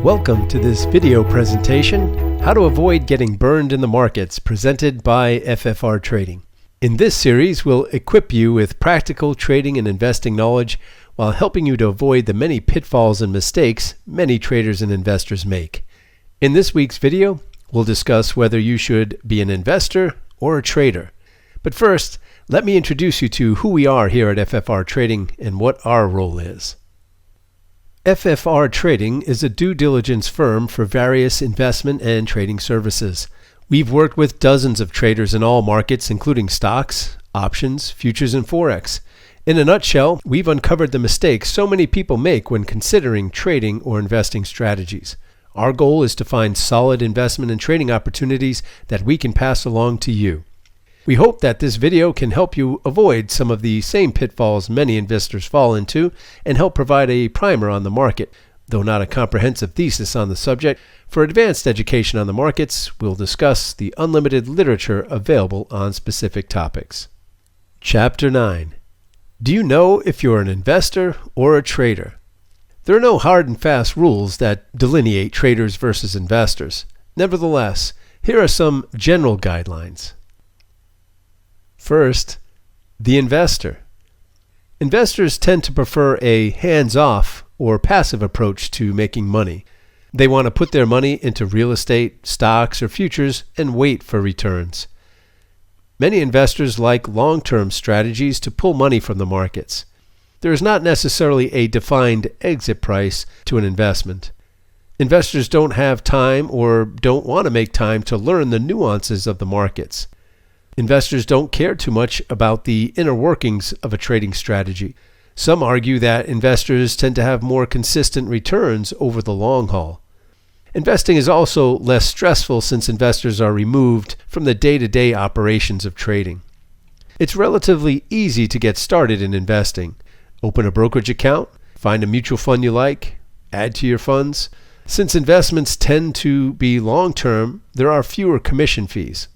Welcome to this video presentation, How to Avoid Getting Burned in the Markets, presented by FFR Trading. In this series, we'll equip you with practical trading and investing knowledge while helping you to avoid the many pitfalls and mistakes many traders and investors make. In this week's video, we'll discuss whether you should be an investor or a trader. But first, let me introduce you to who we are here at FFR Trading and what our role is. FFR Trading is a due diligence firm for various investment and trading services. We've worked with dozens of traders in all markets, including stocks, options, futures, and Forex. In a nutshell, we've uncovered the mistakes so many people make when considering trading or investing strategies. Our goal is to find solid investment and trading opportunities that we can pass along to you. We hope that this video can help you avoid some of the same pitfalls many investors fall into and help provide a primer on the market. Though not a comprehensive thesis on the subject, for advanced education on the markets, we'll discuss the unlimited literature available on specific topics. Chapter 9. Do you know if you're an investor or a trader? There are no hard and fast rules that delineate traders versus investors. Nevertheless, here are some general guidelines. First, the investor. Investors tend to prefer a hands-off or passive approach to making money. They want to put their money into real estate, stocks, or futures and wait for returns. Many investors like long-term strategies to pull money from the markets. There is not necessarily a defined exit price to an investment. Investors don't have time or don't want to make time to learn the nuances of the markets. Investors don't care too much about the inner workings of a trading strategy. Some argue that investors tend to have more consistent returns over the long haul. Investing is also less stressful since investors are removed from the day-to-day operations of trading. It's relatively easy to get started in investing. Open a brokerage account, find a mutual fund you like, add to your funds. Since investments tend to be long-term, there are fewer commission fees.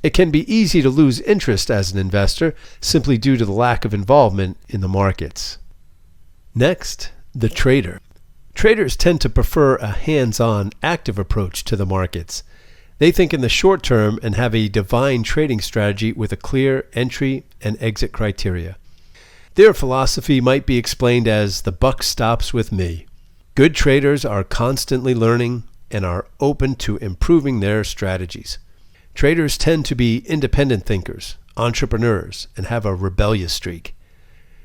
It can be easy to lose interest as an investor simply due to the lack of involvement in the markets. Next, the trader. Traders tend to prefer a hands-on, active approach to the markets. They think in the short term and have a defined trading strategy with a clear entry and exit criteria. Their philosophy might be explained as the buck stops with me. Good traders are constantly learning and are open to improving their strategies. Traders tend to be independent thinkers, entrepreneurs, and have a rebellious streak.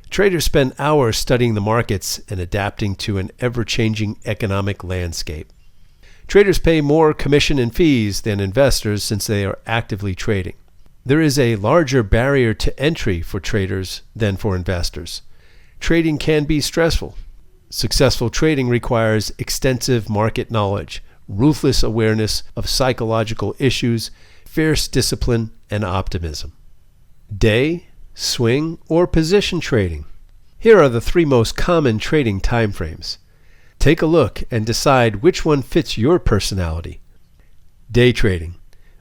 Traders spend hours studying the markets and adapting to an ever-changing economic landscape. Traders pay more commission and fees than investors since they are actively trading. There is a larger barrier to entry for traders than for investors. Trading can be stressful. Successful trading requires extensive market knowledge, ruthless awareness of psychological issues, fierce discipline, and optimism. Day, swing, or position trading. Here are the three most common trading timeframes. Take a look and decide which one fits your personality. Day trading,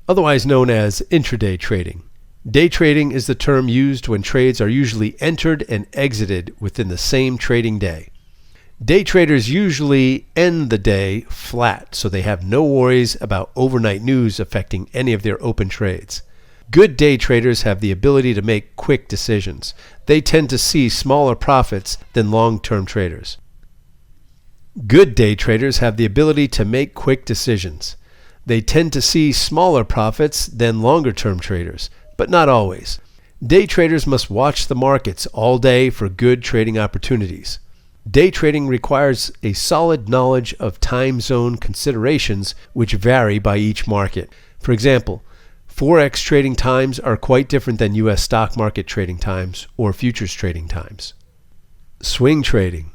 otherwise known as intraday trading. Day trading is the term used when trades are usually entered and exited within the same trading day. Day traders usually end the day flat, so they have no worries about overnight news affecting any of their open trades. Good day traders have the ability to make quick decisions. They tend to see smaller profits than long-term traders. Good day traders have the ability to make quick decisions. They tend to see smaller profits than longer-term traders, but not always. Day traders must watch the markets all day for good trading opportunities. Day trading requires a solid knowledge of time zone considerations which vary by each market. For example, Forex trading times are quite different than U.S. stock market trading times or futures trading times. Swing trading.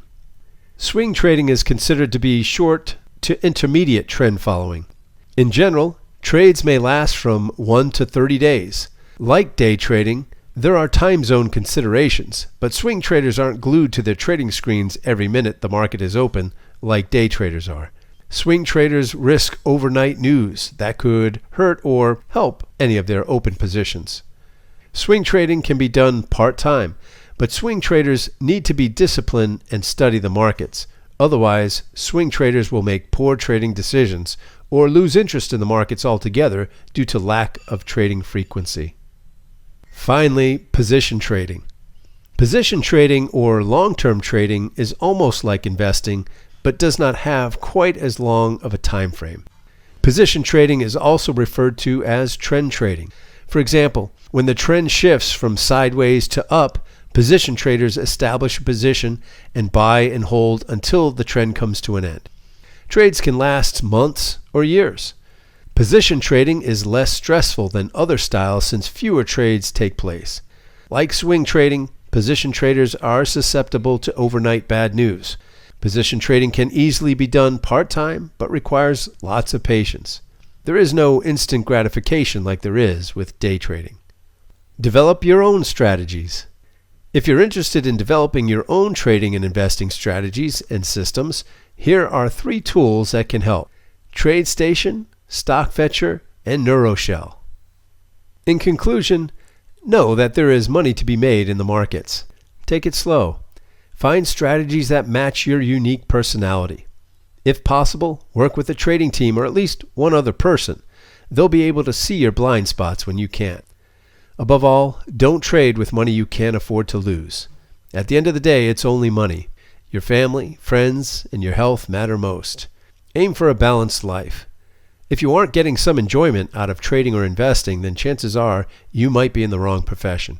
Swing trading is considered to be short to intermediate trend following. In general, trades may last from 1 to 30 days. Like day trading, there are time zone considerations, but swing traders aren't glued to their trading screens every minute the market is open like day traders are. Swing traders risk overnight news that could hurt or help any of their open positions. Swing trading can be done part-time, but swing traders need to be disciplined and study the markets. Otherwise, swing traders will make poor trading decisions or lose interest in the markets altogether due to lack of trading frequency. Finally, position trading. Position trading or long-term trading is almost like investing, but does not have quite as long of a time frame. Position trading is also referred to as trend trading. For example, when the trend shifts from sideways to up, position traders establish a position and buy and hold until the trend comes to an end. Trades can last months or years. Position trading is less stressful than other styles since fewer trades take place. Like swing trading, position traders are susceptible to overnight bad news. Position trading can easily be done part-time, but requires lots of patience. There is no instant gratification like there is with day trading. Develop your own strategies. If you're interested in developing your own trading and investing strategies and systems, here are 3 tools that can help: TradeStation, StockFetcher, and NeuroShell. In conclusion, know that there is money to be made in the markets. Take it slow. Find strategies that match your unique personality. If possible, work with a trading team or at least one other person. They'll be able to see your blind spots when you can't. Above all, don't trade with money you can't afford to lose. At the end of the day, it's only money. Your family, friends, and your health matter most. Aim for a balanced life. If you aren't getting some enjoyment out of trading or investing, then chances are you might be in the wrong profession.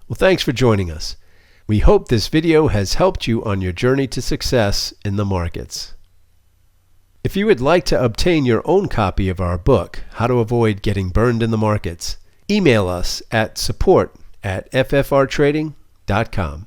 Well, thanks for joining us. We hope this video has helped you on your journey to success in the markets. If you would like to obtain your own copy of our book, How to Avoid Getting Burned in the Markets, email us at support@ffrtrading.com.